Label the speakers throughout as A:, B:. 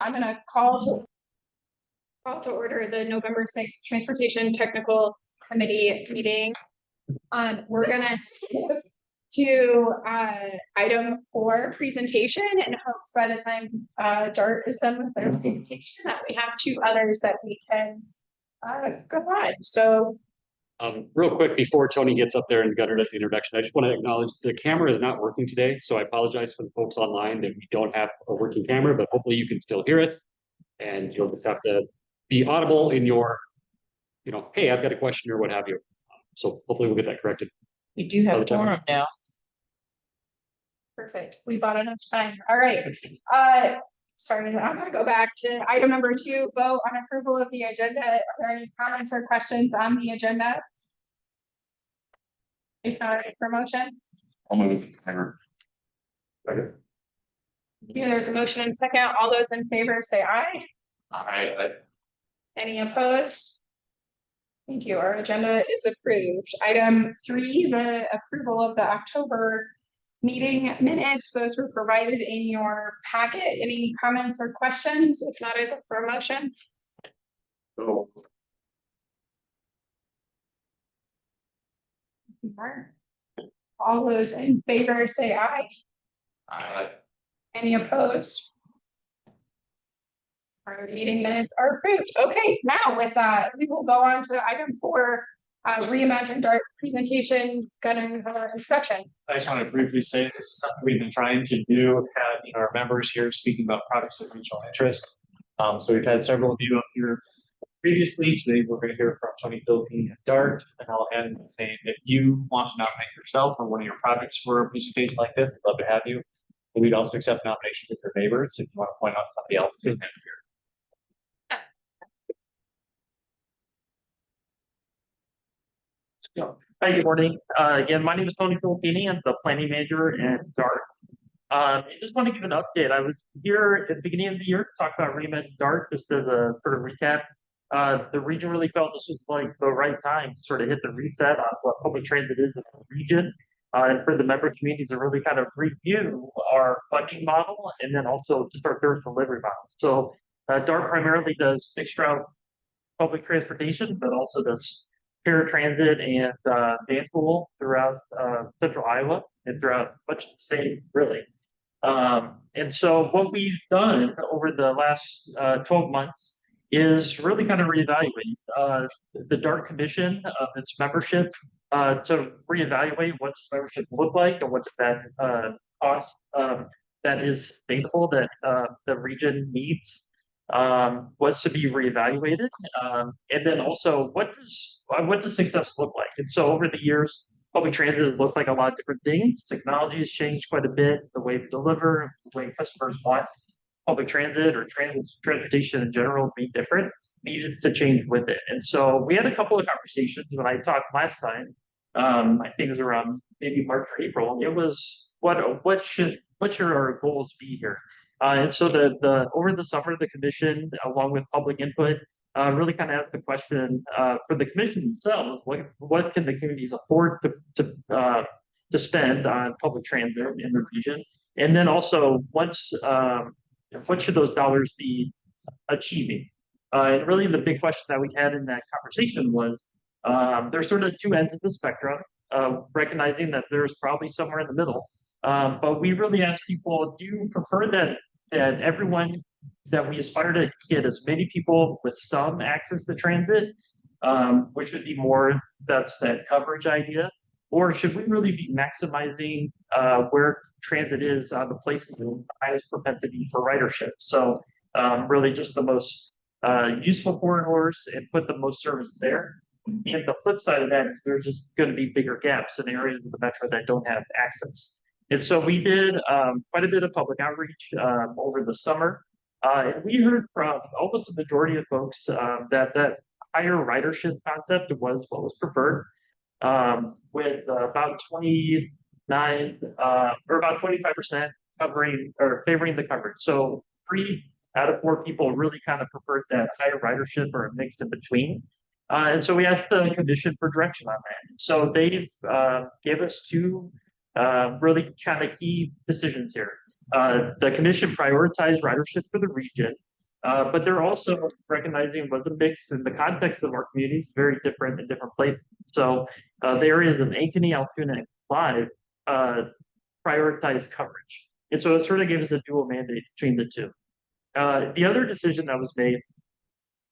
A: I'm going to call to order the November 6th Transportation Technical Committee meeting. We're going to skip to item 4, presentation, in hopes by the time Dart is done with their presentation that we have 2 others that we can go on. So
B: real quick before Tony gets up there and got the introduction, I just want to acknowledge the camera is not working today, so I apologize for the folks online that we don't have a working camera, but hopefully you can still hear it, and you'll just have to be audible in your, hey, I've got a question or what have you. So hopefully we'll get that corrected.
C: We do have a forum now.
A: Perfect. We bought enough time. All right. Sorry, I'm going to go back to item number 2, vote on approval of the agenda. Are there any comments or questions on the agenda? If not, for motion?
D: I'll move.
B: Second.
A: Yeah, there's a motion and second. All those in favor say aye.
D: Aye.
A: Any opposed? Thank you. Our agenda is approved. Item 3, the approval of the October meeting minutes. Those were provided in your packet. Any comments or questions? If not, I look for a motion.
D: So,
A: All those in favor say aye.
D: aye.
A: Any opposed? Our meeting minutes are approved. Okay, now with that, we will go on to item 4, Reimagine Dart presentation, gunning introduction.
E: I just want to briefly say this is something we've been trying to do, having our members here speaking about products of regional interest. So we've had several of you up here previously. Today we're going to hear from Tony Philippine and Dart, and I'll end saying if you want to nominate yourself or one of your products for a presentation like this, we'd love to have you. And we'd also accept nominations of your neighbors if you want to point out somebody else who's here.
C: Hi, good morning. Again, my name is Tony Philippini. I'm the planning manager at Dart. I just want to give an update. I was here at the beginning of the year to talk about Reimagine Dart, just as a sort of recap. The region really felt this was like the right time to sort of hit the reset on what public transit is in the region. And for the member communities to really kind of review our funding model and then also just our service delivery model. So Dart primarily does fixed route public transportation, but also does paratransit and van pool throughout central Iowa and throughout much of the state, really. And so what we've done over the last 12 months is really kind of reevaluate the Dart Commission of its membership to reevaluate what does membership look like and what does that cost that is sustainable that the region needs. Was to be reevaluated, and then also what does success look like? And so over the years, public transit has looked like a lot of different things. Technology has changed quite a bit. The way we deliver, the way customers want public transit or transportation in general to be different, needed to change with it. And so we had a couple of conversations when I talked last time. I think it was around maybe March or April. It was what should our goals be here? And so the over the summer, the commission, along with public input, really kind of asked the question for the commission themselves: what can the communities afford to spend on public transit in the region? And then also, what should those dollars be achieving? And really, the big question that we had in that conversation was there's sort of 2 ends of the spectrum, recognizing that there's probably somewhere in the middle. But we really asked people: do you prefer that everyone, that we aspire to get as many people with some access to transit, which would be more, that's that coverage idea, or should we really be maximizing where transit is on the places with the highest propensity for ridership? So really just the most useful corridors and put the most service there. And the flip side of that is there's just going to be bigger gaps in areas of the metro that don't have access. And so we did quite a bit of public outreach over the summer. And we heard from almost a majority of folks that higher ridership concept was what was preferred, with about 29 or about 25% covering or favoring the coverage. So 3 out of 4 people really kind of preferred that higher ridership or a mix in between. And so we asked the commission for direction on that. So they gave us 2 really kind of key decisions here. The commission prioritized ridership for the region But they're also recognizing what the mix and the context of our community is very different in different places. So the areas of Ankeny, Altoona, and Clive prioritize coverage. And so it sort of gave us a dual mandate between the two. The other decision that was made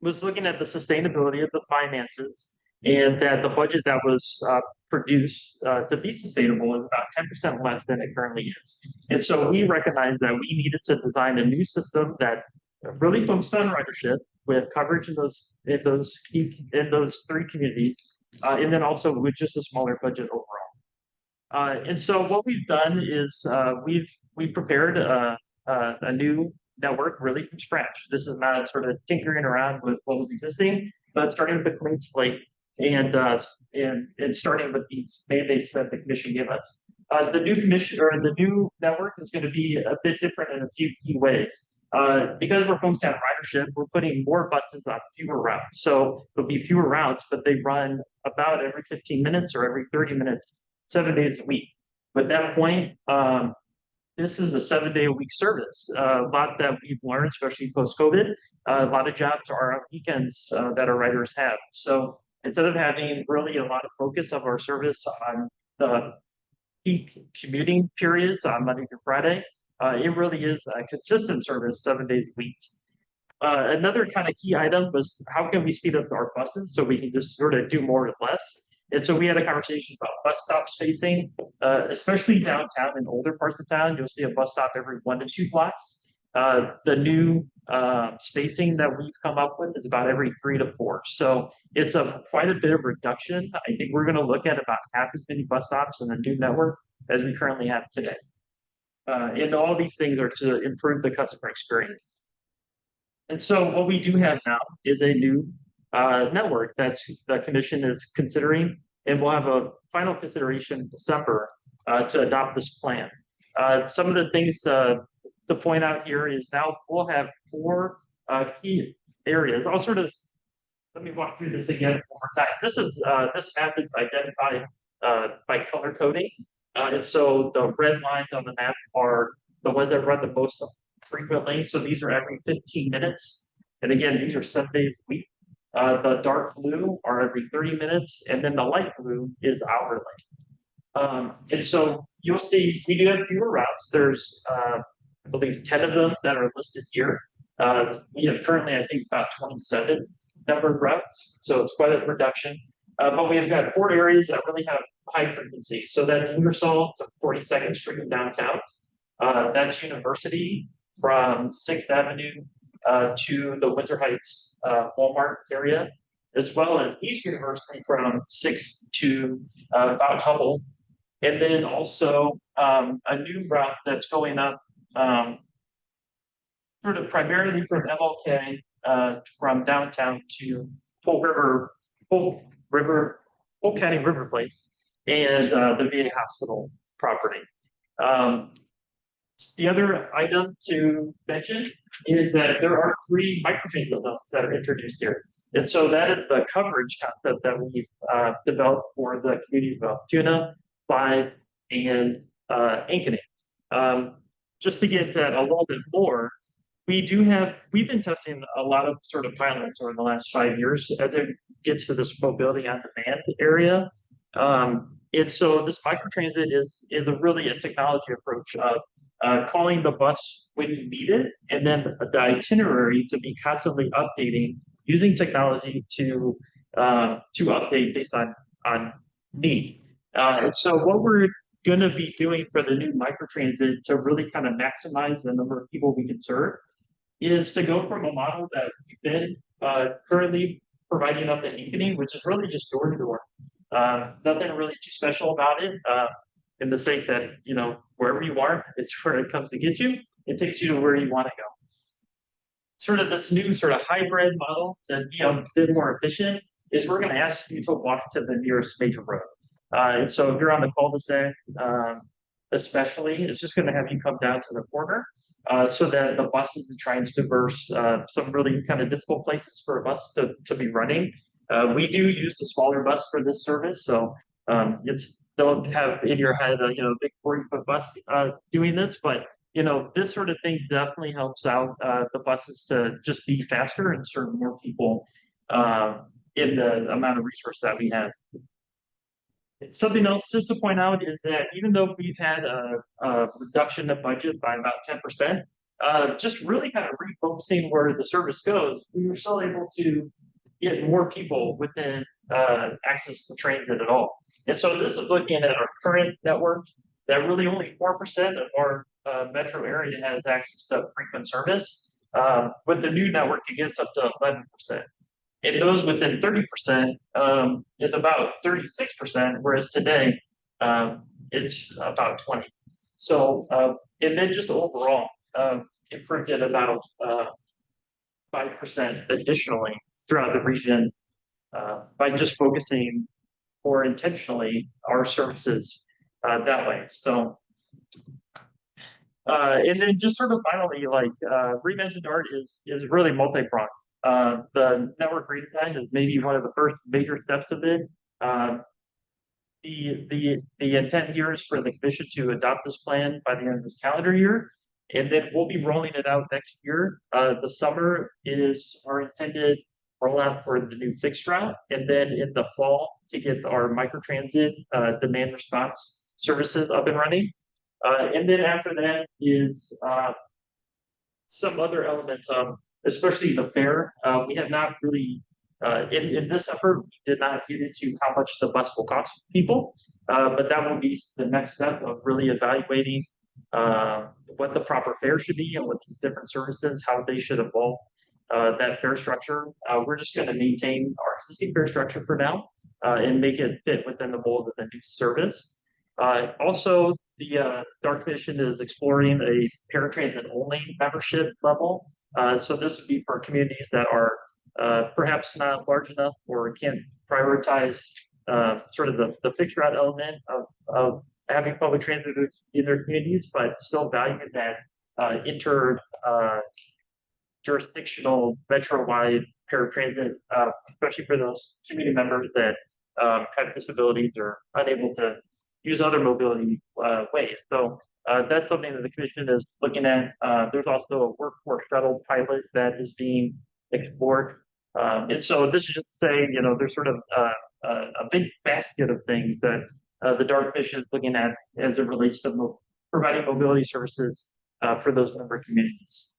C: was looking at the sustainability of the finances and that the budget that was produced to be sustainable is about 10% less than it currently is. And so we recognized that we needed to design a new system that really focused on ridership with coverage in those three communities, and then also with just a smaller budget overall. And so what we've done is we've prepared a new network really from scratch. This is not sort of tinkering around with what was existing, but starting with a clean slate and starting with these mandates that the commission gave us. The new commission or the new network is going to be a bit different in a few key ways. Because we're focused on ridership, we're putting more buses on fewer routes. So there'll be fewer routes, but they run about every 15 minutes or every 30 minutes, 7 days a week. At that point, this is a 7-day-a-week service. A lot that we've learned, especially post-COVID, a lot of jobs are on weekends that our riders have. So instead of having really a lot of focus of our service on the peak commuting periods on Monday through Friday, it really is a consistent service 7 days a week. Another kind of key item was how can we speed up our buses so we can just sort of do more with less. And so we had a conversation about bus stop spacing, especially downtown in older parts of town. You'll see a bus stop every 1 to 2 blocks. The new spacing that we've come up with is about every 3 to 4. So it's quite a bit of reduction. I think we're going to look at about half as many bus stops in the new network as we currently have today. And all these things are to improve the customer experience. And so what we do have now is a new network that the commission is considering, and we'll have a final consideration in December to adopt this plan. Some of the things to point out here is now we'll have 4 key areas. I'll sort of let me walk through this again one more time. This map is identified by color coding. And so the red lines on the map are the ones that run the most frequently. So these are every 15 minutes. And again, these are 7 days a week. The dark blue are every 30 minutes. And then the light blue is hourly. And so you'll see we do have fewer routes. There's, I believe, 10 of them that are listed here. We have currently, I think, about 27 number of routes. So it's quite a reduction. But we've got 4 areas that really have high frequency. So that's Ingersoll to 42nd Street in downtown. That's University from 6th Avenue to the Windsor Heights Walmart area, as well as East University from 6th to about Hubble. And then also a new route that's going up sort of primarily from MLK from downtown to Polk County River Place and the VA hospital property. The other item to mention is that there are 3 microtransit zones that are introduced here. And so that is the coverage concept that we've developed for the communities of Altoona, Clive, and Ankeny. Just to get that a little bit more, we've been testing a lot of sort of pilots over the last 5 years as it gets to this mobility on demand area. And so this microtransit is really a technology approach of calling the bus when you need it, and then the itinerary to be constantly updating using technology to update based on need. And so what we're going to be doing for the new microtransit to really kind of maximize the number of people we can serve is to go from a model that we've been currently providing up in Ankeny, which is really just door to door. Nothing really too special about it. In the sake that, wherever you are, it's where it comes to get you. It takes you to where you want to go. Sort of this new sort of hybrid model to be a bit more efficient is we're going to ask you to walk to the nearest major road. And so if you're on the cul-de-sac, especially, it's just going to have you come down to the corner so that the bus isn't trying to traverse some really kind of difficult places for a bus to be running. We do use a smaller bus for this service, so don't have in your head a big 40-foot bus doing this, but this sort of thing definitely helps out the buses to just be faster and serve more people in the amount of resource that we have. Something else just to point out is that even though we've had a reduction of budget by about 10%, just really kind of refocusing where the service goes, we were still able to get more people within access to transit at all. And so this is looking at our current network that really only 4% of our metro area has access to frequent service. With the new network, it gets up to 11%. And those within 30% is about 36%, whereas today it's about 20. So and then just overall, improved it about 5% additionally throughout the region by just focusing more intentionally our services that way. So and then just sort of finally, like reimagined art is really multi-pronged. The network redesign is maybe one of the first major steps of it. The intent here is for the commission to adopt this plan by the end of this calendar year, and then we'll be rolling it out next year. The summer is our intended rollout for the new fixed route, and then in the fall to get our microtransit demand response services up and running. And then after that is some other elements of, especially the fare. We have not really, in this effort, we did not get into how much the bus will cost people, but that will be the next step of really evaluating what the proper fare should be and what these different services, how they should evolve that fare structure. We're just going to maintain our existing fare structure for now and make it fit within the mold of the new service. Also, the DART Commission is exploring a paratransit only membership level. So this would be for communities that are perhaps not large enough or can't prioritize sort of the fixed route element of having public transit in their communities, but still value that jurisdictional metro-wide paratransit, especially for those community members that have disabilities or unable to use other mobility ways. So that's something that the commission is looking at. There's also a workforce shuttle pilot that is being explored. And so this is just to say, there's sort of a big basket of things that the DART Commission is looking at as it relates to providing mobility services for those member communities.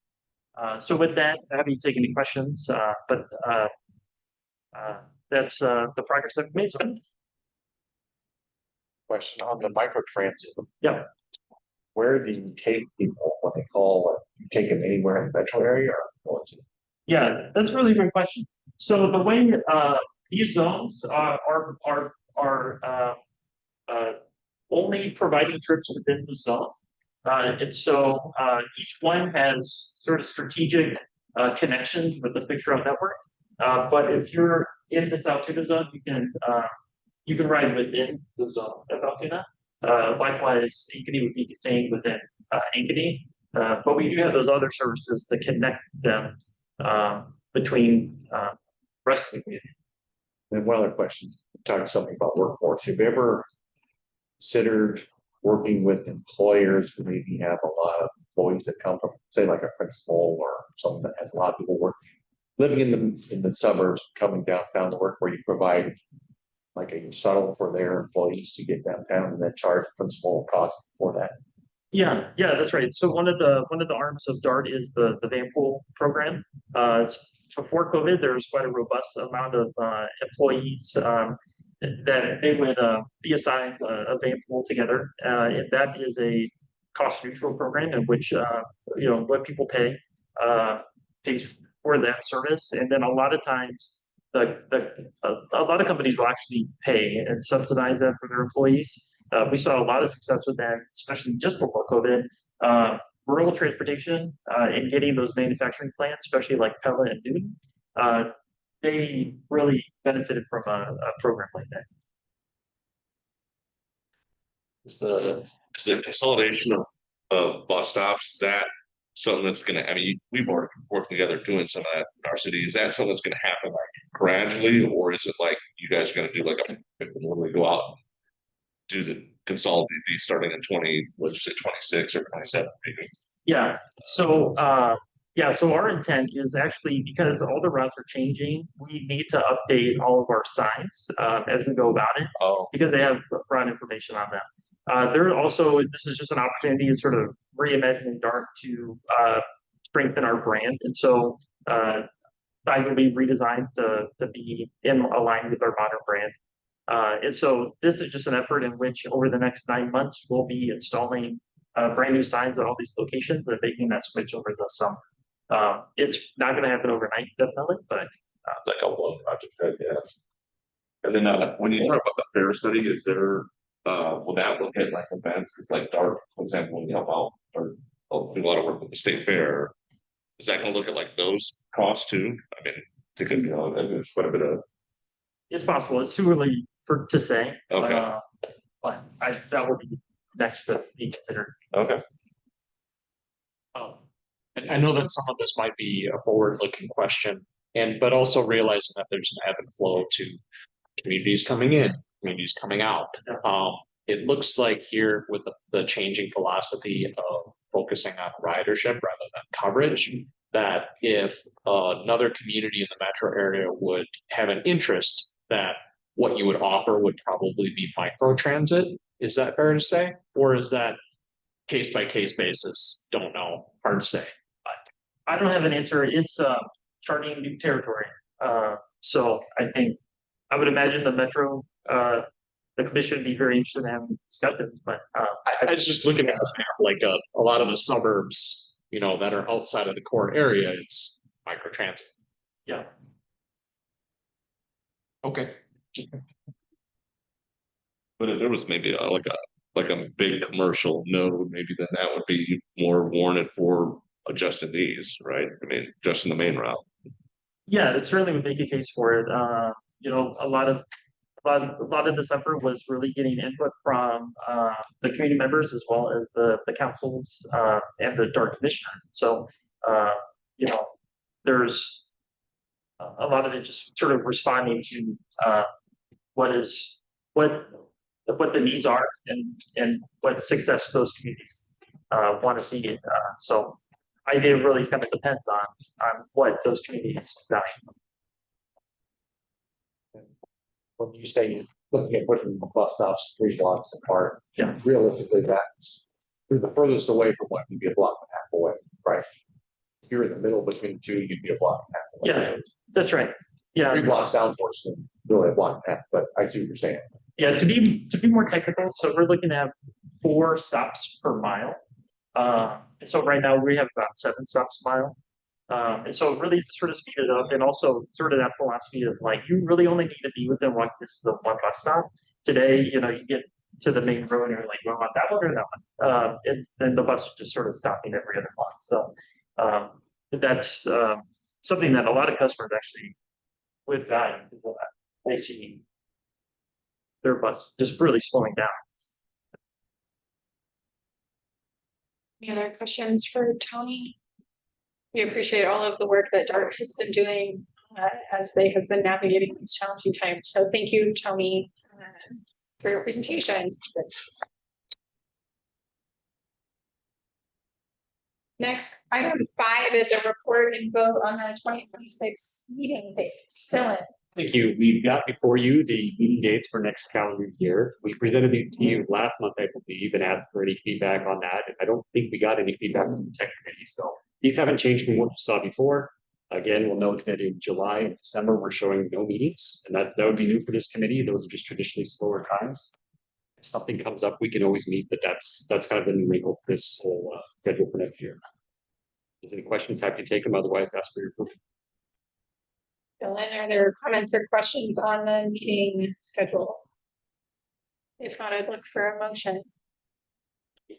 C: So with that, happy to take any questions, but that's the progress that we've made.
D: Question on the microtransit.
C: Yeah.
D: Where do you take people, what they call, you take them anywhere in the metro area or what's it?
C: Yeah, that's a really good question. So the way these zones are only providing trips within the zone. And so each one has sort of strategic connections with the fixed route network. But if you're in this Altoona zone, you can ride within the zone of Altoona. Likewise, Ankeny would be staying within Ankeny. But we do have those other services to connect them between the rest of the community.
D: And one other question, talking something about workforce. Have you ever considered working with employers who maybe have a lot of employees that come from, say, like a principal or someone that has a lot of people living in the suburbs, coming downtown to work, where you provide like a shuttle for their employees to get downtown and then charge principal cost for that?
C: Yeah, that's right. So one of the arms of DART is the van pool program. Before COVID, there was quite a robust amount of employees that they would be assigned a van pool together. And that is a cost neutral program in which what people pay pays for that service. And then a lot of times a lot of companies will actually pay and subsidize that for their employees. We saw a lot of success with that, especially just before COVID. Rural transportation and getting those manufacturing plants, especially like Pella and Newton, they really benefited from a program like that.
F: Is the consolidation of bus stops, is that something that's gonna, I mean, we've already worked together doing some of that in our city. Is that something that's gonna happen like gradually, or is it like you guys are gonna do like when we go out, do consolidate these starting in 26 or 27 maybe.
C: Yeah, so, so our intent is actually, because all the routes are changing, we need to update all of our signs, as we go about it,
F: Oh,
C: because they have broad information on them. There also, this is just an opportunity to sort of reimagine Dark to, strengthen our brand, and so, signs will be redesigned to be in aligned with our modern brand. And so this is just an effort in which over the next 9 months, we'll be installing brand new signs at all these locations and making that switch over the summer. It's not going to happen overnight, definitely, but
F: it's like a love project, yeah. And then when you talk about the fair study, is there, will that look at like events? It's like Dark, for example, when you help out or do a lot of work with the state fair. Is that gonna look at like those costs too? I mean, to there's quite a bit of.
C: it's possible. It's too early to say.
F: Okay.
C: But that will be next to be considered.
F: Okay.
G: And I know that some of this might be a forward-looking question, but also realizing that there's an ebb and flow to communities coming in, communities coming out. It looks like here with the changing philosophy of focusing on ridership rather than coverage, that if another community in the metro area would have an interest, that what you would offer would probably be micro transit. Is that fair to say? Or is that case by case basis? Don't know. Hard to say.
C: I don't have an answer. It's charting new territory. So I think I would imagine the metro, the commission would be very interested in having discussions, but
G: I was just looking at the map, like a lot of the suburbs, that are outside of the core area, it's micro transit.
C: yeah.
G: Okay.
F: But if there was maybe like a big commercial node, maybe then that would be more warranted for adjusting these, right? I mean, adjusting the main route.
C: Yeah, it certainly would make a case for it. A lot of this effort was really getting input from the community members as well as the councils and the Dark Commissioner. So there's a lot of it just sort of responding to what the needs are and what success those communities want to see. So I think it really kind of depends on what those communities value.
D: When you say looking at pushing bus stops 3 blocks apart,
C: Yeah.
D: realistically, that's you're the furthest away from what you'd be a block and a half away, right? If you're in the middle between the two, you'd be a block and a half away.
C: Yeah. That's right. Yeah.
D: 3 blocks sounds worse than really a block and a half, but I see what you're saying.
C: Yeah, to be more technical, so we're looking to have 4 stops per mile. And so right now we have about 7 stops a mile. And so really to sort of speed it up, and also sort of that philosophy of like, you really only need to be within walking distance of 1 bus stop. Today, you get to the main road and you're like, well, I want that one or that one. And then the bus is just sort of stopping every other block. So that's something that a lot of customers actually would value. They see their bus just really slowing down.
A: Any other questions for Tony? We appreciate all of the work that DART has been doing as they have been navigating these challenging times. So thank you, Tony, for your presentation. Next, item 5 is a report and vote on the 2026 meeting dates. Dylan.
B: Thank you. We've got before you the meeting dates for next calendar year. We presented these to you last month, I believe, and asked for any feedback on that. And I don't think we got any feedback from the tech committee. So these haven't changed from what you saw before. Again, we'll note that in July and December, we're showing no meetings, and that would be new for this committee. Those are just traditionally slower times. If something comes up, we can always meet, but that's kind of the new wrinkle for this whole schedule for next year. If there's any questions, happy to take them. Otherwise, ask for your approval.
A: Dylan, are there comments or questions on the meeting schedule? If not, I'd look for a motion.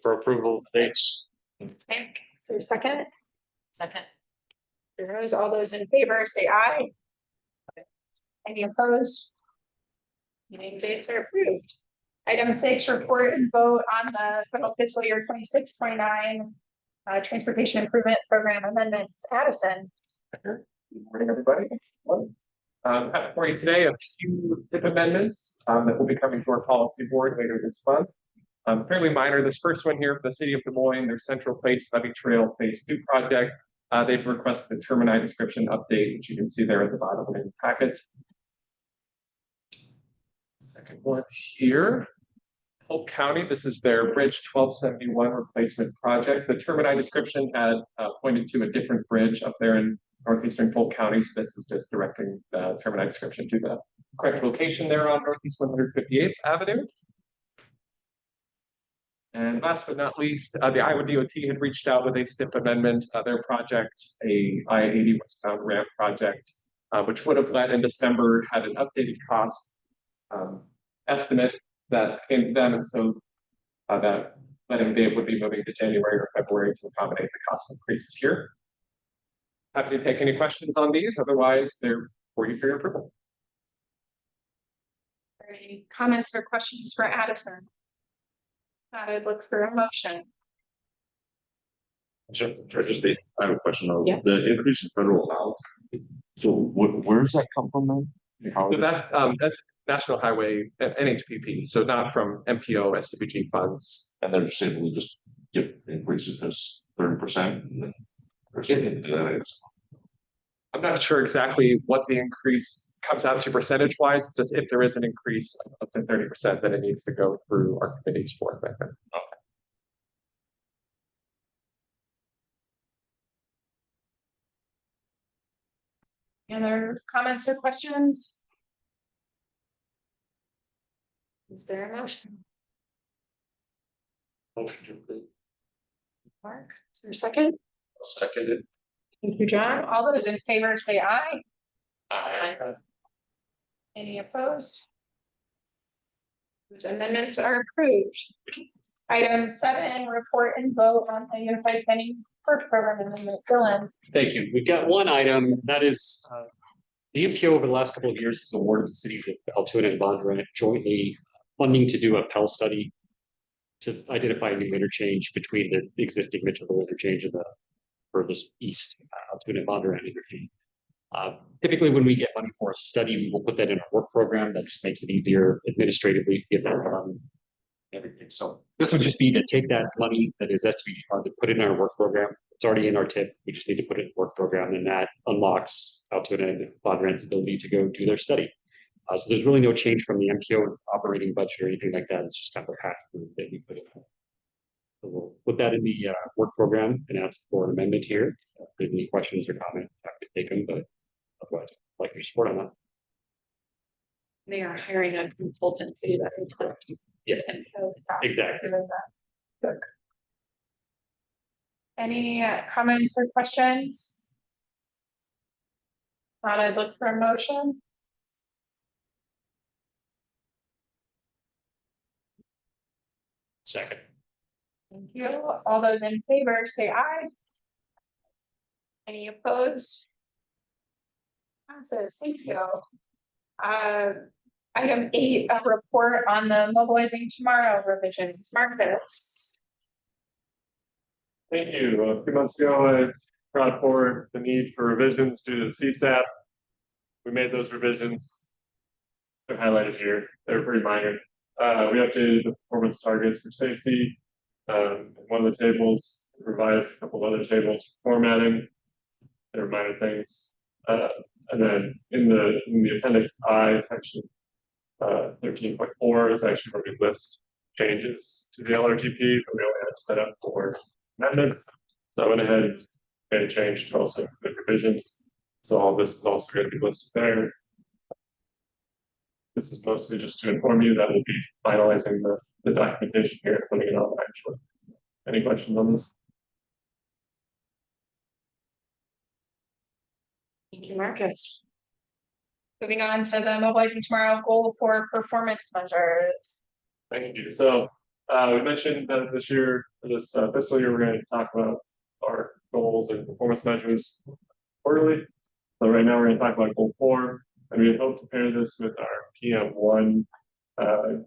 G: For approval of dates.
A: Okay, is there a second?
H: Second.
A: Heroes, all those in favor, say aye. Any opposed? Meeting dates are approved. Item 6, report and vote on the federal fiscal year 26-29 transportation improvement program amendments. Addison.
I: Good morning, everybody. For you today, a few tip amendments that will be coming to our policy board later this month. Fairly minor. This first one here for the city of Des Moines, their Central Place Levy Trail Phase 2 project. They've requested a termini description update, which you can see there at the bottom of the packet. Second one here. Polk County, this is their Bridge 1271 replacement project. The termini description had pointed to a different bridge up there in northeastern Polk County, so this is just directing the termini description to the correct location there on Northeast 158th Avenue. And last but not least, the Iowa DOT had reached out with a STIP amendment. Their project, a I-80 westbound ramp project, which would have led in December, had an updated cost estimate that came to them, and so that letting date would be moving to January or February to accommodate the cost increases here. Happy to take any questions on these. Otherwise, they're for you for your approval.
A: Any comments or questions for Addison? I'd look for a motion.
F: Sure, I have a question on
A: Yeah.
F: the increase in federal allowance. So where does that come from then? How-
I: So that's National Highway NHPP, so not from MPO SWG funds.
F: And they're just able to just give increases as 30%.
I: I'm not sure exactly what the increase comes out to percentage wise. Just if there is an increase up to 30%, then it needs to go through our committee's work.
A: Any other comments or questions? Is there a motion?
F: Motion to approve.
A: Mark, is there a second?
F: Seconded.
A: Thank you, John. All those in favor say aye.
F: Aye.
A: Any opposed? Those amendments are approved. Item 7, report and vote on the Unified Planning Work Program amendment. Dylan.
B: Thank you. We've got one item that is, the MPO over the last couple of years has awarded the cities of Altoona and Bondurant jointly funding to do a Pell study to identify a new interchange between the existing Mitchellville interchange and the furthest east Altoona and Bondurant interchange. Typically, when we get money for a study, we will put that in our work program. That just makes it easier administratively to get that done. Everything. So this would just be to take that money that is SVG funds and put it in our work program. It's already in our tip. We just need to put it in the work program, and that unlocks Altoona and Bondurant's ability to go do their study. So there's really no change from the MPO operating budget or anything like that. It's just kind of a hack that we put in. So we'll put that in the work program and ask for an amendment here. If there's any questions or comments, I could take them, but otherwise, I'd like your support on that.
A: They are hiring a consultant to do that. Is correct.
B: Yeah, exactly.
A: Good. Any comments or questions? Thought I'd look for a motion.
B: Second.
A: Thank you. All those in favor say aye. Any opposed? Passes. Thank you. Item 8, a report on the mobilizing tomorrow revisions. Marcus.
H: Thank you. A few months ago, I brought forward the need for revisions due to the CSAP. We made those revisions. They're highlighted here. They're pretty minor. We updated the performance targets for safety. One of the tables, revised a couple of other tables for formatting. They're minor things. And then in the appendix I section 13.4 is actually where we list changes to the LRTP, but we only had it set up for amendments. So I went ahead and made a change to also include revisions. So all this is also going to be listed there. This is mostly just to inform you that we'll be finalizing the documentation here and putting it on actually. Any questions on this?
A: Thank you, Marcus. Moving on to the mobilizing tomorrow goal for performance measures.
H: Thank you. So we mentioned that this year, this fiscal year, we're going to talk about our goals and performance measures quarterly. So right now we're going to talk about goal 4, and we hope to pair this with our PM1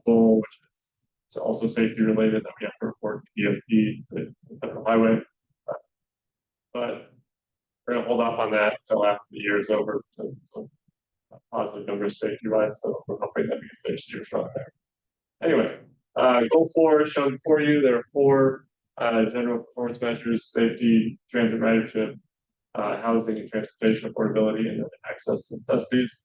H: goal, which is also safety related, that we have to report to DOT to the federal highway. But we're going to hold off on that until after the year is over, because it's positive numbers safety wise. So we're hoping that we can finish the year strong there. Anyway, Goal 4 is shown for you. There are 4 general performance measures: safety, transit ridership, housing and transportation affordability, and then access to necessities.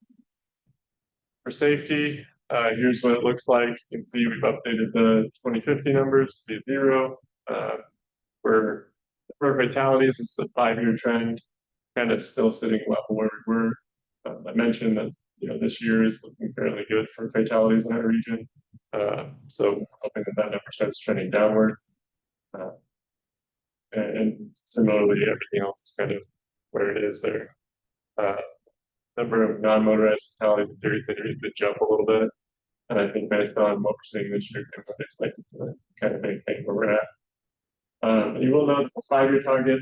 H: For safety, here's what it looks like. You can see we've updated the 2050 numbers to 0. For fatalities, it's the 5-year trend, kind of still sitting level where we were. I mentioned that this year is looking fairly good for fatalities in our region. So hoping that number starts trending downward. And similarly, everything else is kind of where it is there. Number of non-motorized fatalities did jump a little bit. And I think based on what we're seeing this year, I would expect it to kind of maintain where we're at. You will note the 5-year target.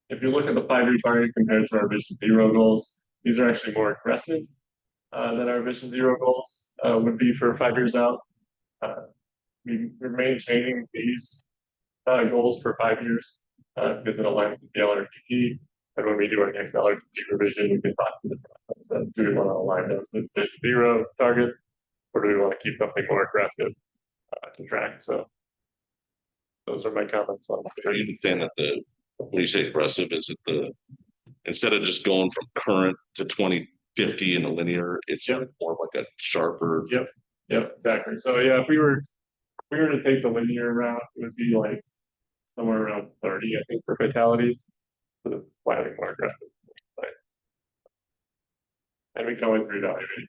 H: If you look at the 5-year target compared to our Vision Zero goals, these are actually more aggressive than our Vision Zero goals would be for 5 years out. We're maintaining these goals for 5 years because it aligns with the LRTP. And when we do our next LRTP revision, we can talk to the process. Do we want to align those with Vision Zero targets, or do we want to keep something more aggressive to track? So those are my comments on.
F: Are you understand that when you say aggressive, is it instead of just going from current to 2050 in a linear, it's more like a sharper.
H: Yep, exactly. So yeah, if we were to take the linear route, it would be like somewhere around 30, I think, for fatalities. So it's slightly more aggressive. And we can always reevaluate.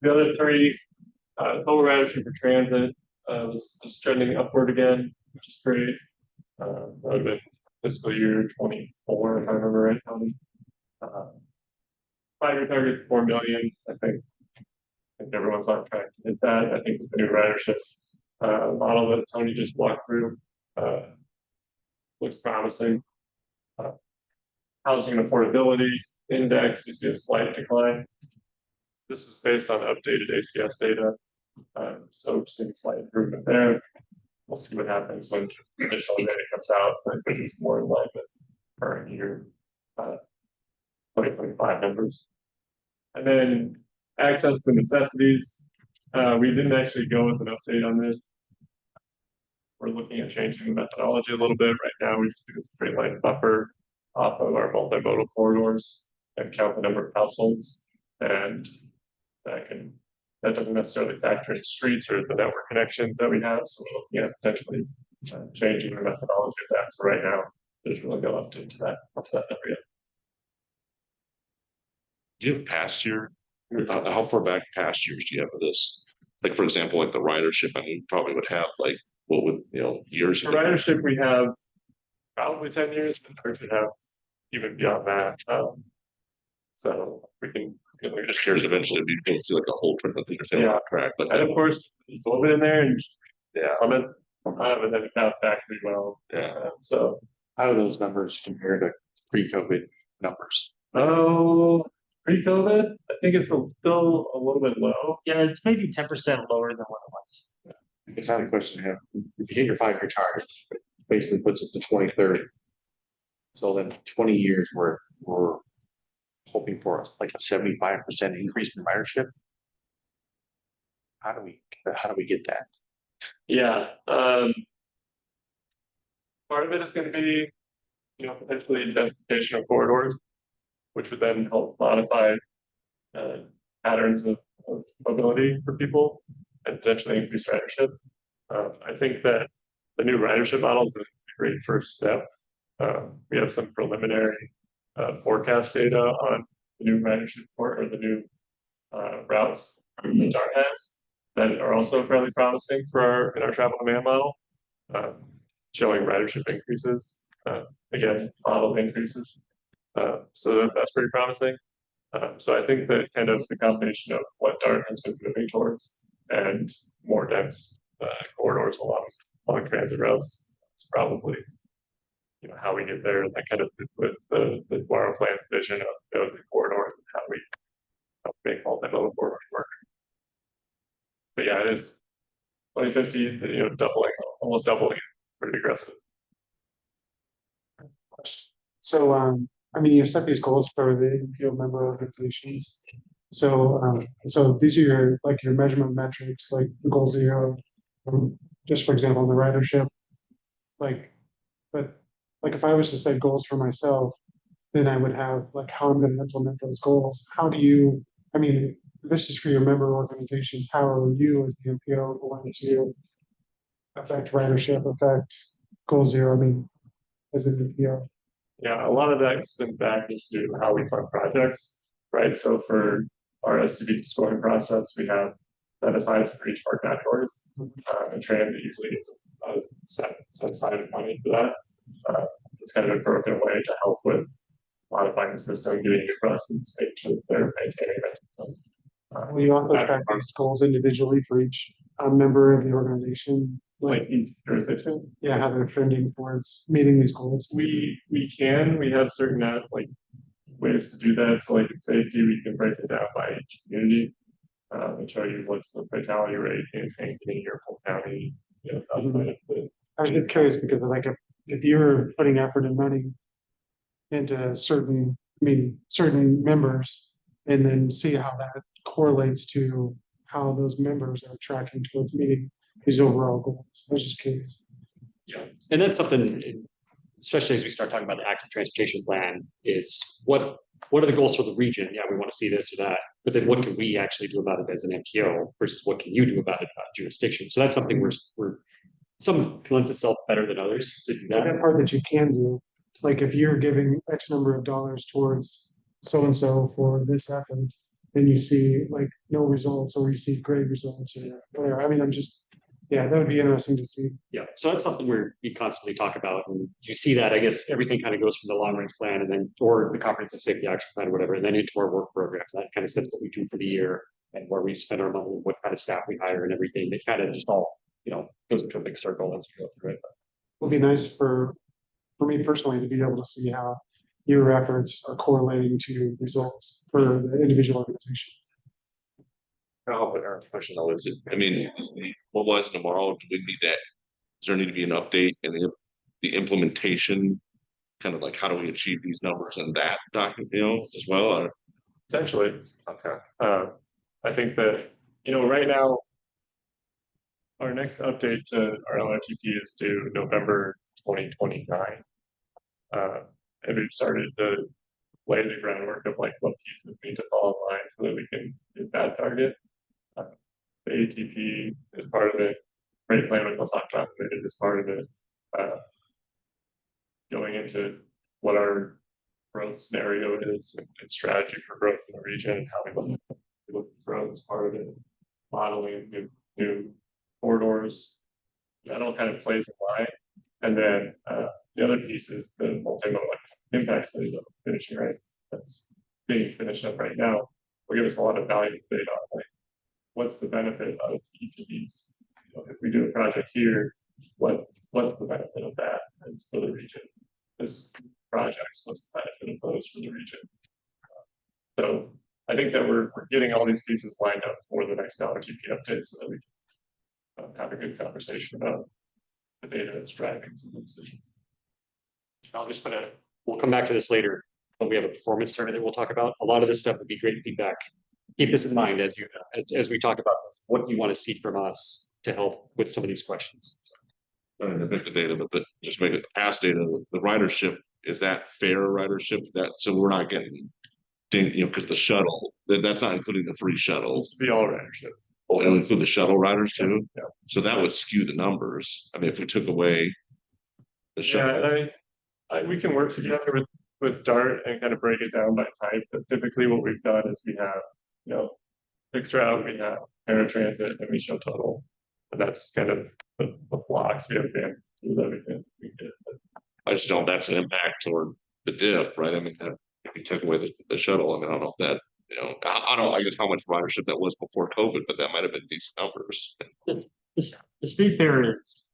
H: The other 3, total ridership for transit was trending upward again, which is great. That would have been fiscal year 24, if I remember right, Tony. 5-year target is 4 million. I think everyone's on track to hit that. I think with the new ridership model that Tony just walked through looks promising. Housing and affordability index, you see a slight decline. This is based on updated ACS data. So we're seeing slight improvement there. We'll see what happens when additional data comes out. I think it's more in line with current year 2025 numbers. And then access to necessities. We didn't actually go with an update on this. We're looking at changing the methodology a little bit. Right now, we just do a straight line buffer off of our multimodal corridors and count the number of households. And that doesn't necessarily factor in streets or the network connections that we have. So we're looking at potentially changing the methodology of that. So right now, there's really no update to that number yet.
F: Do you have past year? How far back past years do you have of this? Like, for example, like the ridership, I mean, you probably would have like, what would, years?
H: For ridership, we have probably 10 years, but we should have even beyond that. So we can.
F: Just curious, eventually, if you can see like a whole trend that you're on track. But
H: and of course, COVID in there and comment, but then it bounced back pretty well. So
D: How do those numbers compare to pre-COVID numbers?
H: oh, pre-COVID, I think it's still a little bit low.
C: Yeah, it's maybe 10% lower than what it was.
D: It's not a question to have. If you hit your 5-year target, it basically puts us to 2030. So then 20 years we're hoping for like a 75% increase in ridership. How do we get that?
H: Yeah. Part of it is going to be, potentially intensification of corridors, which would then help modify patterns of mobility for people and potentially increase ridership. I think that the new ridership model is a great first step. We have some preliminary forecast data on the new ridership or the new routes that DART has that are also fairly promising in our travel demand model, showing ridership increases. Again, model increases. So that's pretty promising. So I think that kind of the combination of what DART has been moving towards and more dense corridors along transit routes is probably how we get there, and that kind of with the Guaro plan vision of the corridors and how we make multimodal corridors work. So yeah, it is 2050, almost doubling, pretty aggressive.
J: So I mean, you set these goals for the NPO member organizations. So these are your, like your measurement metrics, like the goal zero, just for example, the ridership. Like, but like if I was to set goals for myself, then I would have like how I'm going to implement those goals. How do you, I mean, this is for your member organizations. How are you as the NPO going to affect ridership, affect goal zero? I mean, as an NPO.
H: Yeah, a lot of that spins back into how we fund projects, right? So for our STB scoring process, we have set aside for each of our categories. And transit usually gets a set aside of money for that. It's kind of a broken way to help with modifying the system, getting new processes, making sure that they're maintaining it. So,
J: Will you also track these goals individually for each member of the organization?
H: like each jurisdiction,
J: Yeah, how they're trending towards meeting these goals.
H: we have certain like ways to do that. So like in safety, we can break it down by each community. And show you what's the fatality rate in your whole county, you know, outside of the.
J: I was just curious because like if you're putting effort and money into certain, I mean, certain members, and then see how that correlates to how those members are tracking towards meeting these overall goals. I was just curious.
B: Yeah, and that's something, especially as we start talking about the active transportation plan, is what are the goals for the region? Yeah, we want to see this or that, but then what can we actually do about it as an MPO versus what can you do about it about jurisdiction? So that's something we're some lends itself better than others to do that.
J: That part that you can do, like if you're giving X number of dollars towards so and so for this effort, then you see like no results or you see great results or whatever. I mean, yeah, that would be interesting to see.
B: Yeah, so that's something we constantly talk about, and you see that, I guess, everything kind of goes from the long range plan and then, or the comprehensive safety action plan, or whatever, and then into our work programs. That kind of sets what we do for the year and where we spend our money, what kind of staff we hire and everything. It kind of just all, goes into a big circle as we go through it.
J: It would be nice for me personally to be able to see how your efforts are correlating to results for the individual organization.
F: Our question though is, I mean, what was tomorrow? Do we need that? Does there need to be an update and the implementation? Kind of like how do we achieve these numbers in that document, as well? Or?
H: Essentially,
F: Okay.
H: I think that right now, our next update to our LRTP is due November 2029. And we've started to lay the groundwork of like what pieces need to fall in line so that we can hit that target. The ATP is part of it. Rate plan, which we'll talk about later, is part of it. Going into what our growth scenario is and strategy for growth in the region and how we look at growth as part of it. Modeling new corridors. That all kind of plays in line. And then the other piece is the multimodal impact study that we're finishing, right? That's being finished up right now. Will give us a lot of valuable data on like what's the benefit of each of these. If we do a project here, what's the benefit of that is for the region? This projects, what's the benefit of those for the region? So I think that we're getting all these pieces lined up for the next LRTP update so that we can have a good conversation about the data that's driving some of the decisions.
B: I'll just we'll come back to this later, but we have a performance survey that we'll talk about. A lot of this stuff would be great feedback. Keep this in mind as we talk about what you want to see from us to help with some of these questions.
F: To pick the data, but just make it past data. The ridership, is that fair ridership? That so we're not getting, because the shuttle that's not including the free shuttles.
H: Be all ridership.
F: Oh, it'll include the shuttle riders too.
H: Yeah.
F: So that would skew the numbers. I mean, if we took away the shuttle.
H: Yeah, we can work together with DART and kind of break it down by type. But typically, what we've done is we have, fixed route, we have paratransit, and we show total. And that's kind of the blocks we have been with everything we did.
F: I just don't. That's an impact toward the dip, right? I mean, that if you took away the shuttle, I mean, I don't know if that. I don't know. I guess how much ridership that was before COVID, but that might have been decent numbers.
C: The state fair is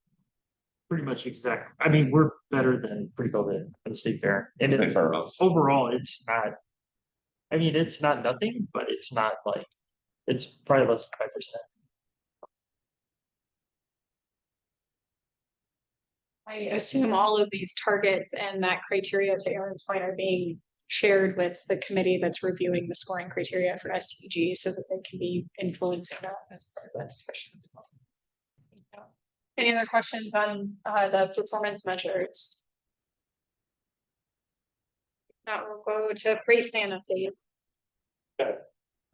C: pretty much exact. I mean, we're better than pre-COVID for the state fair, and overall, it's not. I mean, it's not nothing, but it's not like it's probably less than 5%.
A: I assume all of these targets and that criteria, to Aaron's point, are being shared with the committee that's reviewing the scoring criteria for SUG so that they can be influencing that as part of that discussion as well. Any other questions on the performance measures? Now we'll go to freight plan update.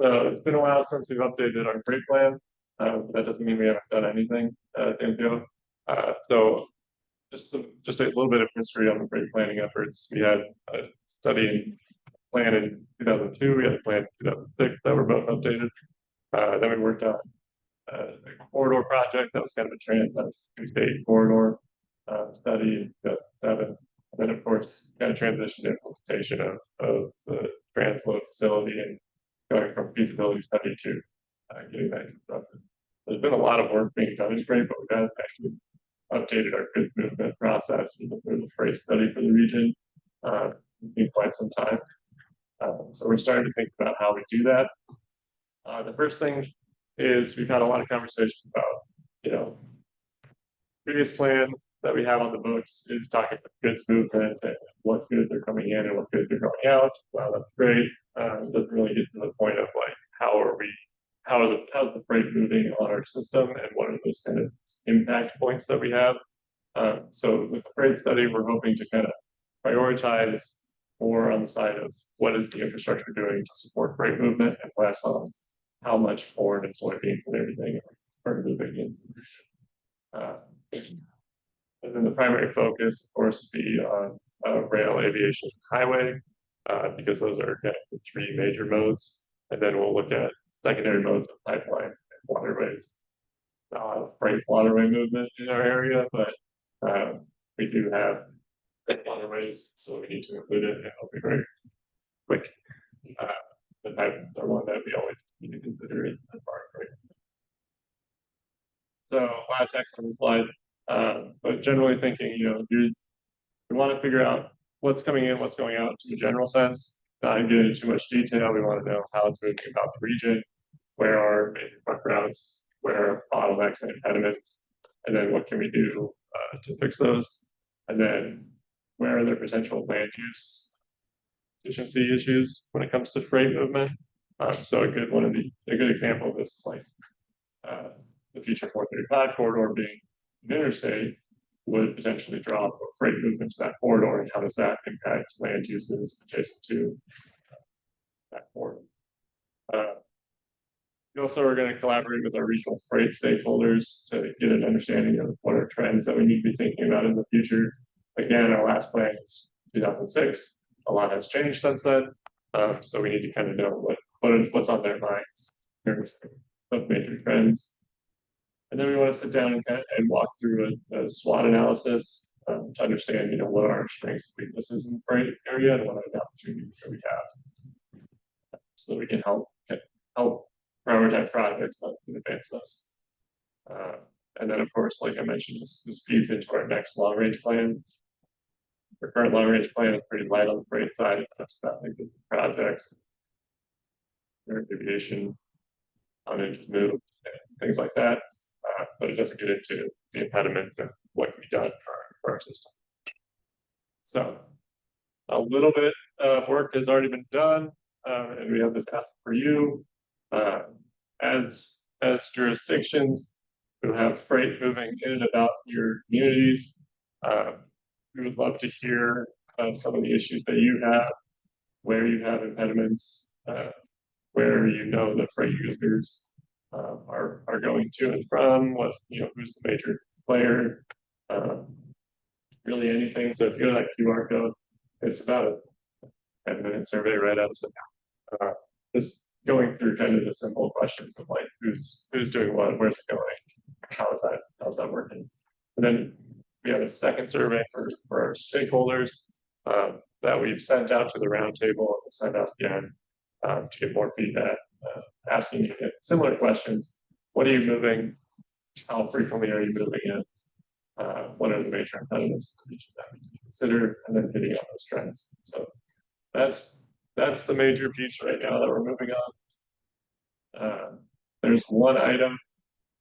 H: So it's been a while since we've updated our freight plan. That doesn't mean we haven't done anything at NPO. So just a little bit of history on the freight planning efforts. We had a study and plan in 2002. We had a plan in 2006 that were both updated. Then we worked on a corridor project that was kind of a two-state corridor study in 2007. And then, of course, kind of transitioned to implementation of the transload facility and going from feasibility study to getting that constructed. There's been a lot of work being done in freight, but we've actually updated our goods movement process with the freight study for the region in quite some time. So we're starting to think about how we do that. The first thing is we've had a lot of conversations about, previous plan that we have on the books is talking about goods movement and what goods are coming in and what goods are going out. Well, that's great. It doesn't really get to the point of like, how's the freight moving on our system and what are those kind of impact points that we have. So with the freight study, we're hoping to kind of prioritize more on the side of what is the infrastructure doing to support freight movement and less on how much corn and soybeans and everything are moving into the region. And then the primary focus, of course, would be on rail, aviation, highway, because those are kind of the three major modes. And then we'll look at secondary modes of pipelines and waterways. Freight waterway movement in our area, but we do have waterways, so we need to include it, and it'll be very quick. The pipelines are one that we always need to consider in that part, right? So a lot of text on the slide, but generally thinking, we want to figure out what's coming in, what's going out to a general sense. Not get into too much detail. We want to know how it's moving about the region, where are major truck routes, where are bottlenecks and impediments, and then what can we do to fix those, and then where are there potential land use efficiency issues when it comes to freight movement. So a good example of this is like the future 435 corridor being an interstate would potentially draw more freight movement to that corridor, and how does that impact land uses adjacent to that corridor. We also are going to collaborate with our regional freight stakeholders to get an understanding of what are trends that we need to be thinking about in the future. Again, our last plan is 2006. A lot has changed since then, so we need to kind of know what's on their minds in terms of major trends. And then we want to sit down and walk through a SWOT analysis to understand, what are our strengths and weaknesses in the freight area and what are the opportunities that we have, so that we can help prioritize projects that can advance those. And then, of course, like I mentioned, this feeds into our next long range plan. Our current long range plan is pretty light on the freight side. That's about like the projects, aviation, uninterested move, things like that. But it doesn't get into the impediments and what can be done for our system. So a little bit of work has already been done, and we have this task for you. As jurisdictions who have freight moving in and about your communities, we would love to hear some of the issues that you have, where you have impediments, where the freight users are going to and from, who's the major player, really anything. So if you go to that QR code, it's about a 10-minute survey right out of just going through kind of the simple questions of like who's doing what, where's it going, how's that working. And then we have a second survey for our stakeholders that we've sent out to the roundtable, and we'll send out again to get more feedback, asking you similar questions. What are you moving? How frequently are you moving it? What are the major impediments that we can consider, and then hitting on those trends. So that's the major piece right now that we're moving on. There's one item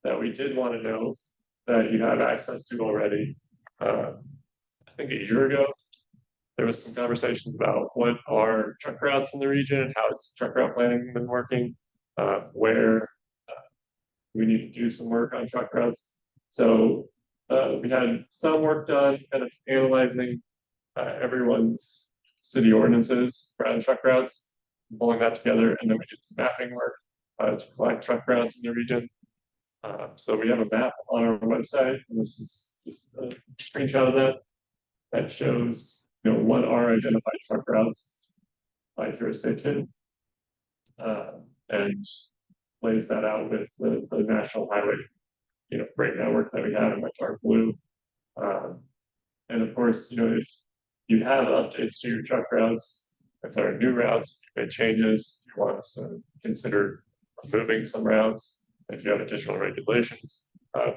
H: that we did want to know that you have access to already. I think a year ago, there was some conversations about what are truck routes in the region and how it's truck route planning been working, where we need to do some work on truck routes. So we had some work done kind of analyzing everyone's city ordinances around truck routes, pulling that together, and then we did some mapping work to collect truck routes in the region. So we have a map on our website, and this is just a screenshot of that shows, what are identified truck routes by jurisdiction, and lays that out with the national highway, freight network that we have in my dark blue. And of course, if you have updates to your truck routes, if there are new routes, if it changes, you want us to consider moving some routes. If you have additional regulations,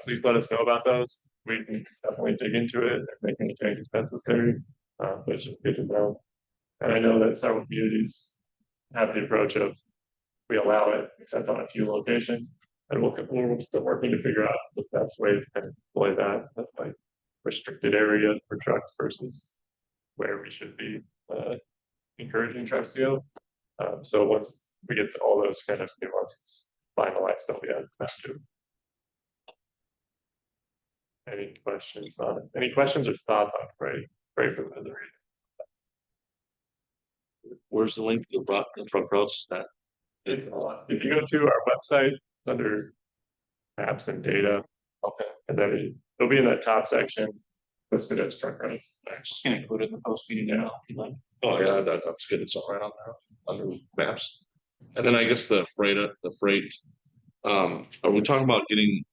H: please let us know about those. We can definitely dig into it and make any changes necessary. But it's just good to know. And I know that several communities have the approach of we allow it, except on a few locations. And we're still working to figure out the best way to kind of deploy that. That's like restricted areas for trucks versus where we should be encouraging trucks to go. So once we get to all those kind of nuances finalized, they'll be have to. Any questions on it? Any questions or thoughts on pray for the
F: Where's the link to the truck routes that?
H: It's if you go to our website, it's under maps and data.
F: Okay.
H: And then it'll be in that top section listed as truck routes.
E: Just gonna include it in the post meeting email if you'd like.
F: Oh, yeah, that's good. It's all right on there, under maps. And then I guess the freight, are we talking about getting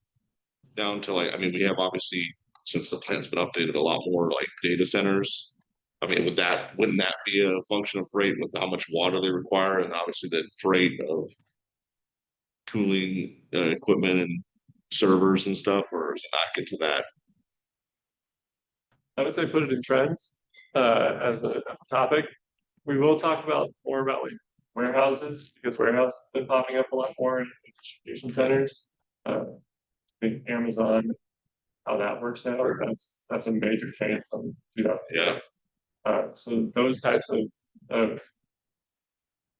F: down to like, I mean, we have obviously, since the plan's been updated, a lot more like data centers. I mean, wouldn't that be a function of freight with how much water they require, and obviously the freight of cooling equipment and servers and stuff, or does it not get to that?
H: I would say put it in trends as a topic. We will talk more about like warehouses, because warehouses have been popping up a lot more in distribution centers. I think Amazon, how that works out, that's a major change from 2006. So those types of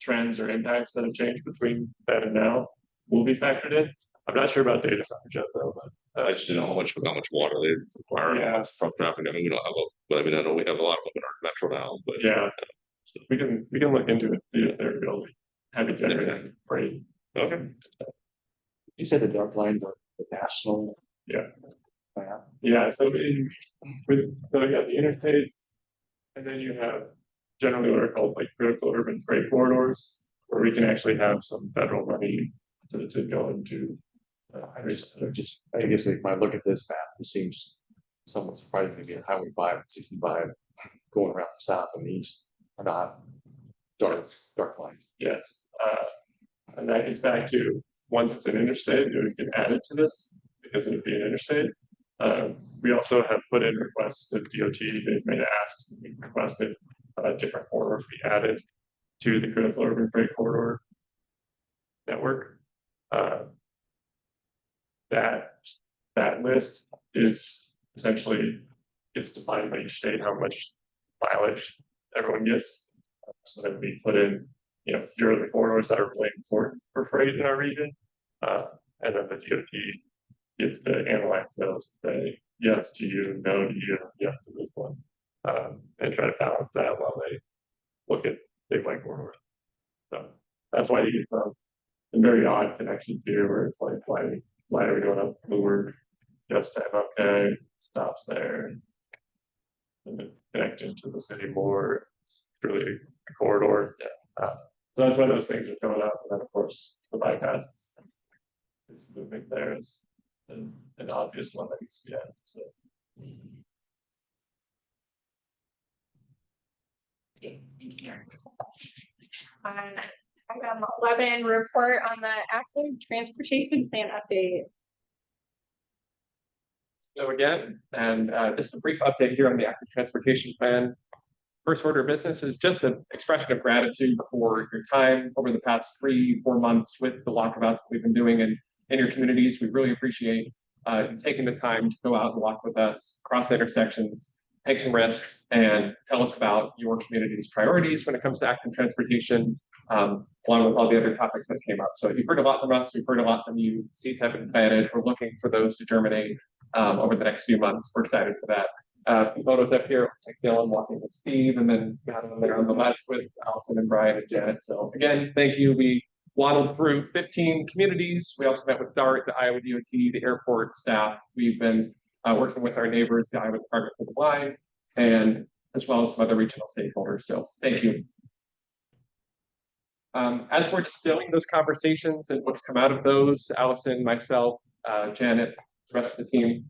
H: trends or impacts that have changed between then and now will be factored in. I'm not sure about data centers yet though, but
F: I just didn't know how much water they require.
H: Yeah.
F: From traffic. I mean, we don't have but I mean, I know we have a lot of them in our metro now, but
H: yeah, we can look into it. They're building heavy generating freight.
F: okay.
D: You said the dark line, the national.
H: Yeah.
D: Map.
H: Yeah, so you got the interstates, and then you have generally what are called like critical urban freight corridors, where we can actually have some federal money to go into.
D: I guess if I look at this map, it seems somewhat surprising to me at Highway 5 and 65 going around the south and east are not dark lines.
H: Yes, and that gets back to once it's an interstate, we can add it to this because it'd be an interstate. We also have put in requests to DOT. They've made asks and we've requested different corridors be added to the critical urban freight corridor network. That list is essentially, it's defined by each state how much mileage everyone gets. So that we put in, here are the corridors that are really important for freight in our region. And then the DOT gets to analyze those, say yes to you, no to you, yes to this one. And try to balance that while they look at big white corridors. So that's why you get some very odd connections here where it's like, why are we going up forward? Just to have okay, stops there. And then connecting to the city more. It's really a corridor. So that's why those things are coming up. And then of course the bypass is moving there is an obvious one that needs to be added. So
A: Item 11, report on the active transportation plan update.
I: So again, and just a brief update here on the active transportation plan. First order of business is just an expression of gratitude for your time over the past 3-4 months with the walkabouts that we've been doing in your communities. We really appreciate you taking the time to go out and walk with us, cross intersections, take some risks and tell us about your community's priorities when it comes to active transportation, along with all the other topics that came up. So you've heard a lot from us, we've heard a lot from you. Seeds have been planted. We're looking for those to germinate over the next few months. We're excited for that. Photos up here, looks like Dylan walking with Steve, and then Madeline there on the left with Allison and Brian and Janet. So again, thank you. We waddled through 15 communities. We also met with DART, the Iowa DOT, the airport staff. We've been working with our neighbors, the Iowa Department of the Line, and as well as some other regional stakeholders. So thank you. As we're distilling those conversations and what's come out of those, Allison, myself, Janet, the rest of the team,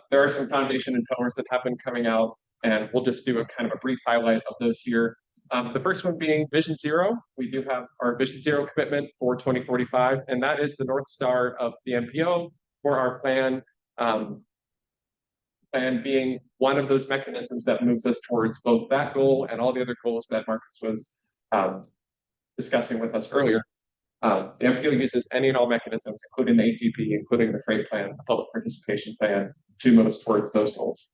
I: there are some foundation and pillars that have been coming out, and we'll just do a kind of a brief highlight of those here. The first one being Vision Zero. We do have our Vision Zero commitment for 2045, and that is the North Star of the MPO for our plan, and being one of those mechanisms that moves us towards both that goal and all the other goals that Marcus was discussing with us earlier. The MPO uses any and all mechanisms, including the ATP, including the freight plan, the public participation plan, to move us towards those goals.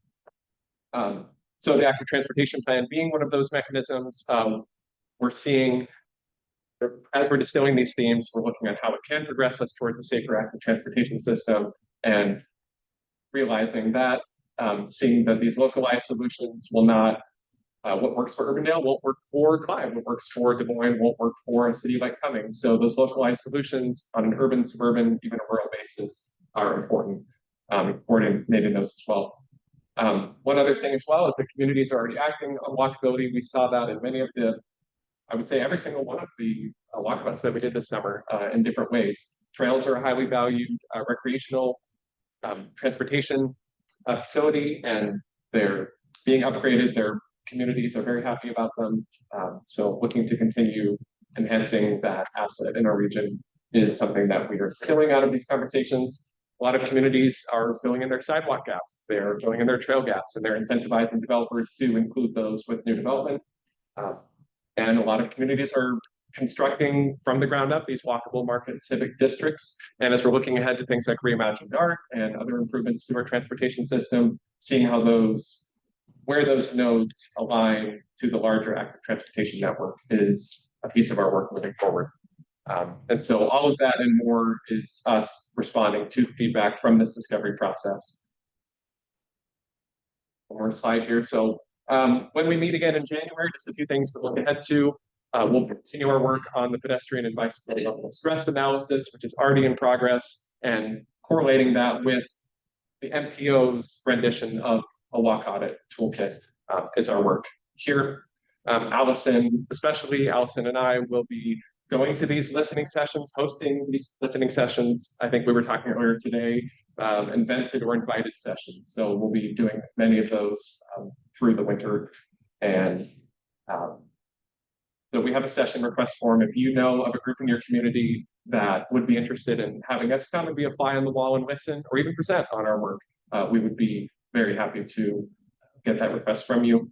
I: So the active transportation plan being one of those mechanisms, we're seeing, as we're distilling these themes, we're looking at how it can progress us towards a safer active transportation system, and realizing that, seeing that these localized solutions will not, what works for Urbandale won't work for Clive, what works for Des Moines won't work for a city like Cummings. So those localized solutions on an urban, suburban, even a rural basis are important, coordinating those as well. One other thing as well is the communities are already acting on walkability. We saw that in many of the, I would say every single one of the walkabouts that we did this summer in different ways. Trails are a highly valued recreational transportation facility, and they're being upgraded. Their communities are very happy about them. So looking to continue enhancing that asset in our region is something that we are distilling out of these conversations. A lot of communities are filling in their sidewalk gaps, they're filling in their trail gaps, and they're incentivizing developers to include those with new development. And a lot of communities are constructing from the ground up these walkable market civic districts. And as we're looking ahead to things like Reimagined Art and other improvements to our transportation system, seeing how those, where those nodes align to the larger active transportation network is a piece of our work moving forward. And so all of that and more is us responding to feedback from this discovery process. One more slide here. So when we meet again in January, just a few things to look ahead to. We'll continue our work on the pedestrian and bicycle level stress analysis, which is already in progress, and correlating that with the MPO's rendition of a walk audit toolkit is our work here. Allison, especially Allison and I will be going to these listening sessions, hosting these listening sessions. I think we were talking earlier today, invented or invited sessions. So we'll be doing many of those through the winter. And so we have a session request form. If you know of a group in your community that would be interested in having us come and be a fly on the wall and listen, or even present on our work, we would be very happy to get that request from you.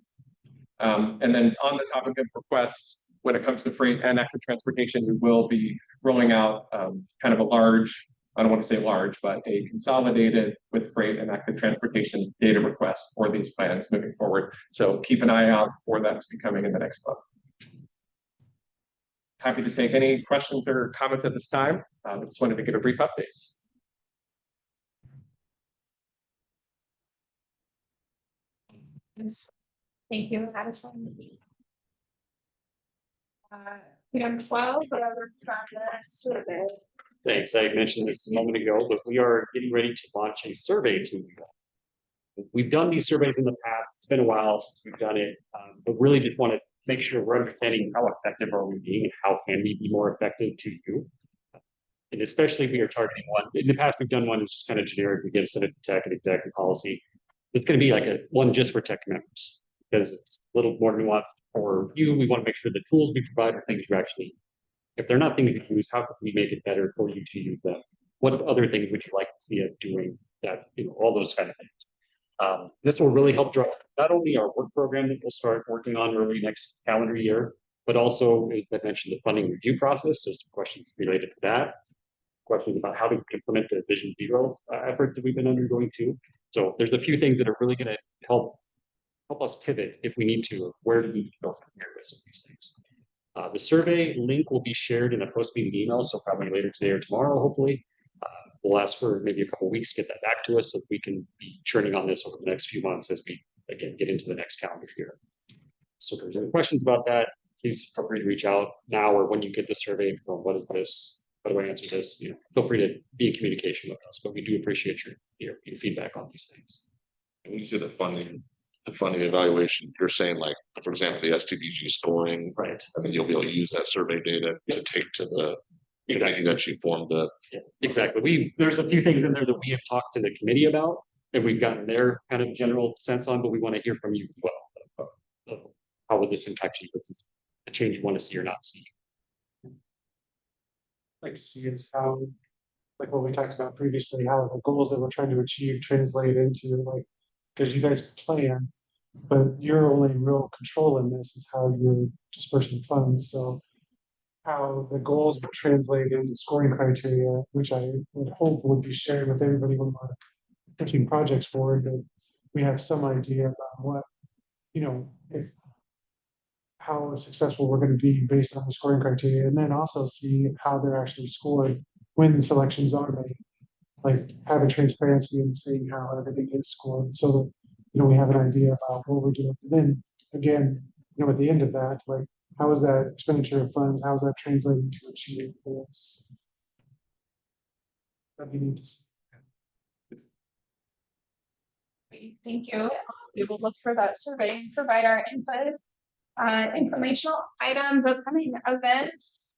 I: And then on the topic of requests, when it comes to freight and active transportation, we will be rolling out kind of a large, I don't want to say large, but a consolidated with freight and active transportation data request for these plans moving forward. So keep an eye out for that to be coming in the next month. Happy to take any questions or comments at this time. I just wanted to give a brief update.
A: Thank you, Addison. Item 12, whatever progress survey.
B: Thanks. I mentioned this a moment ago, but we are getting ready to launch a survey tool. We've done these surveys in the past. It's been a while since we've done it, but really just want to make sure we're understanding how effective are we being and how can we be more effective to you. And especially if we are targeting one. In the past, we've done one that's just kind of generic. We give Senate tech and executive policy. It's going to be like a one just for tech members because it's a little more nuanced for you. We want to make sure the tools we provide are things you actually, if they're not things you use, how can we make it better for you to use them? What other things would you like to see us doing that, all those kind of things. This will really help drive not only our work program that we'll start working on early next calendar year, but also, as I mentioned, the funding review process. So some questions related to that. Questions about how to implement the Vision Zero effort that we've been undergoing too. So there's a few things that are really going to help help us pivot if we need to. Where do we go from here with some of these things? The survey link will be shared in a post-meeting email, so probably later today or tomorrow, hopefully. We'll ask for maybe a couple weeks to get that back to us so that we can be churning on this over the next few months as we, again, get into the next calendar year. So if there's any questions about that, please feel free to reach out now or when you get the survey from what is this, how do I answer this? You know, feel free to be in communication with us, but we do appreciate your feedback on these things.
F: And when you say the funding evaluation, you're saying like, for example, the STBG scoring,
B: Right.
F: I mean, you'll be able to use that survey data to take to the committee that you formed the.
B: Yeah, exactly. There's a few things in there that we have talked to the committee about and we've gotten their kind of general sense on, but we want to hear from you as well. How would this impact you? This is a change you want to see or not see.
J: Like to see is how, like what we talked about previously, how the goals that we're trying to achieve translate into like, because you guys plan, but your only real control in this is how you're dispersing funds. So how the goals would translate into scoring criteria, which I would hope would be shared with everybody when we're pushing projects forward, that we have some idea about what, you know, if how successful we're going to be based on the scoring criteria, and then also see how they're actually scored when the selections are made. Like having transparency and seeing how everything is scored, so that you know we have an idea about what we're doing. And then again, you know, at the end of that, like how is that expenditure of funds? How is that translating to achieving goals? That we need to see.
A: Great, thank you. We will look for that survey and provide our input. Informational items, upcoming events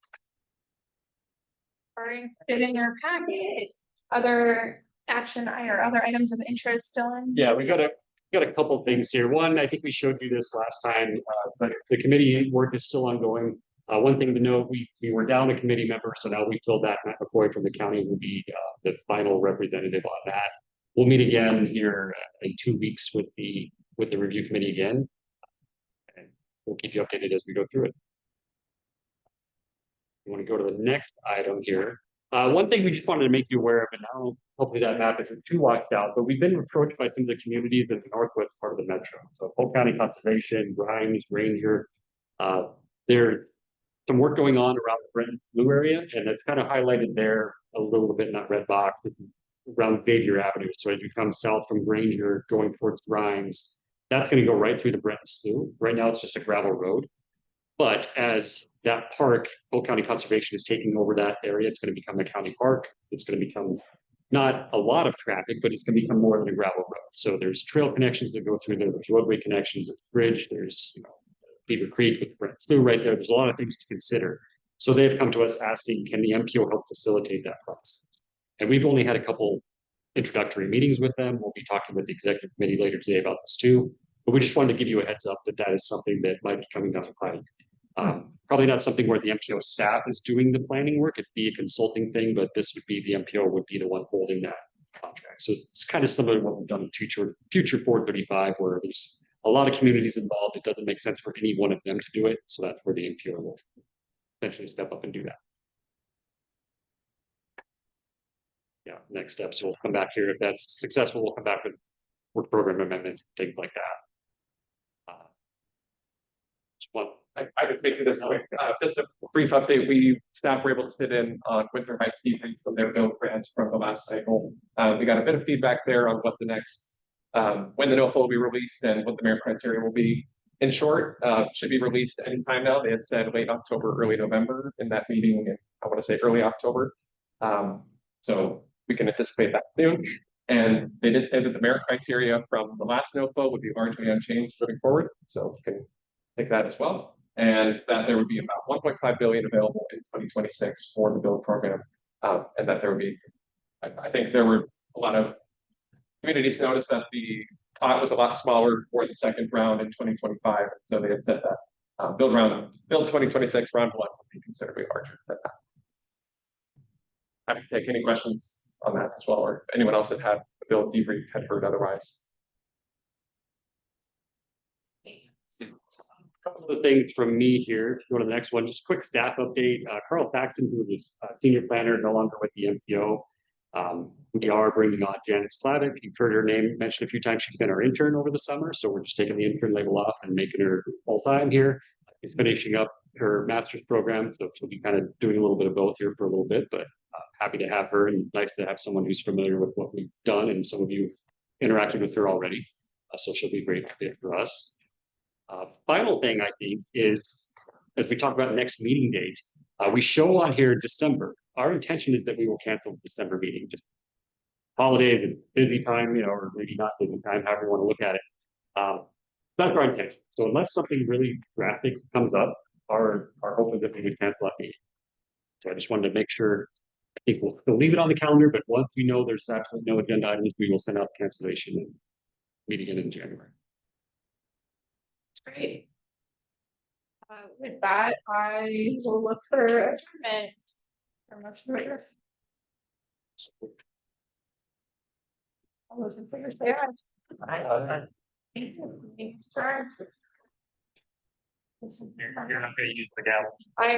A: are included in your packet. Other action or other items of interest still in?
B: Yeah, we got a couple things here. One, I think we showed you this last time, but the committee work is still ongoing. One thing to note, we were down a committee member, so now we filled that. Matt McCoy from the county will be the final representative on that. We'll meet again here in 2 weeks with the review committee again. And we'll keep you updated as we go through it. You want to go to the next item here. One thing we just wanted to make you aware of, and now hopefully that map isn't too washed out, but we've been approached by some of the communities in the northwest part of the metro. So Polk County Conservation, Grimes, Ranger. There's some work going on around the Brenton Blue area, and it's kind of highlighted there a little bit in that red box. This is around Xavier Avenue. So as you come south from Granger going towards Grimes, that's going to go right through the Brenton Slough. Right now it's just a gravel road. But as that park, Polk County Conservation is taking over that area, it's going to become a county park. It's going to become not a lot of traffic, but it's going to become more than a gravel road. So there's trail connections that go through there. There's roadway connections, there's bridge, there's Beaver Creek with the Brenton Slough right there. There's a lot of things to consider. So they've come to us asking, can the MPO help facilitate that process? And we've only had a couple introductory meetings with them. We'll be talking with the executive committee later today about this too. But we just wanted to give you a heads up that that is something that might be coming down the pipe. Probably not something where the MPO staff is doing the planning work. It'd be a consulting thing, but this would be the MPO would be the one holding that contract. So it's kind of similar to what we've done in future 435, where there's a lot of communities involved. It doesn't make sense for any one of them to do it. So that's where the MPO will eventually step up and do that. Yeah, next steps. We'll come back here. If that's successful, we'll come back with work program amendments, things like that. Just one.
I: I was making this quick, just a brief update. Staff were able to sit in on Winter Heights evening from their bill grant from the last cycle. We got a bit of feedback there on what the next, when the NOFA will be released and what the merit criteria will be. In short, should be released anytime now. They had said late October, early November in that meeting. I want to say early October. So we can anticipate that soon. And they did say that the merit criteria from the last NOFA would be largely unchanged moving forward. So we can take that as well. And that there would be about 1.5 billion available in 2026 for the build program. And that there would be, I think there were a lot of communities noticed that the pot was a lot smaller for the second round in 2025. So they had said that build 2026 round one would be considerably larger than that. Happy to take any questions on that as well, or anyone else that had the build debrief had heard otherwise.
B: A couple of things from me here. If you go to the next one, just a quick staff update. Carl Paxton, who was senior planner, no longer with the MPO. We are bringing on Janet Slavic. You've heard her name mentioned a few times. She's been our intern over the summer, so we're just taking the intern label off and making her full-time here. She's finishing up her master's program, so she'll be kind of doing a little bit of both here for a little bit, but happy to have her and nice to have someone who's familiar with what we've done, and some of you have interacted with her already. So she'll be a great fit for us. Final thing I think is, as we talk about next meeting date, we show on here December. Our intention is that we will cancel the December meeting, just holidays and busy time, or maybe not busy time, however you want to look at it. That's our intention. So unless something really drastic comes up, our hope is that we would cancel that meeting. So I just wanted to make sure, I think we'll still leave it on the calendar, but once we know there's absolutely no agenda items, we will send out cancellation and meet again in January.
A: Great. With that, I will look for adjournment. All those in favor say aye. Aye. Thank you. Thanks, Brad.
C: You're not gonna use the gavel.